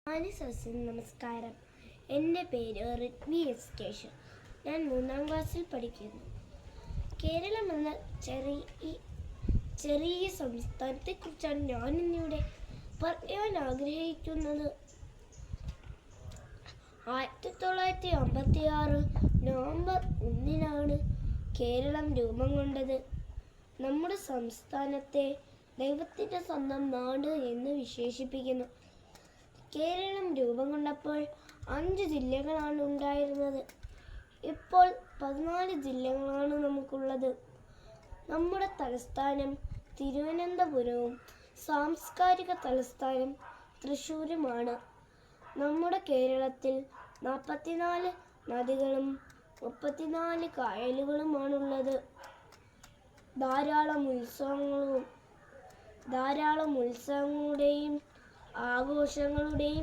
നമസ്കാരം. എൻ്റെ പേര് റിത്വി എസ് കേശു. ഞാൻ 3ാം ക്ലാസ്സിൽ പഠിക്കുന്നു. കേരളം എന്ന ചെറിയ സംസ്ഥാനത്തെക്കുറിച്ചാണ് ഞാൻ ഇന്നിവിടെ പറയാൻ ആഗ്രഹിക്കുന്നത്. 1956 നവംബർ 1 കേരളം രൂപം കൊണ്ടത്. നമ്മുടെ സംസ്ഥാനത്തെ ദൈവത്തിൻ്റെ സ്വന്തം നാട് എന്ന് വിശേഷിപ്പിക്കുന്നു. കേരളം രൂപം കൊണ്ടപ്പോൾ 5 ജില്ലകളാണ് ഉണ്ടായിരുന്നത്. ഇപ്പോൾ 14 ജില്ലകളാണ് നമുക്കുള്ളത്. നമ്മുടെ തലസ്ഥാനം തിരുവനന്തപുരവും സാംസ്കാരിക തലസ്ഥാനം തൃശ്ശൂരുമാണ്. നമ്മുടെ കേരളത്തിൽ 44 നദികളും 34 കായലുകളുമാണുള്ളത്. ധാരാളം ഉത്സവങ്ങളുടെയും ആഘോഷങ്ങളുടെയും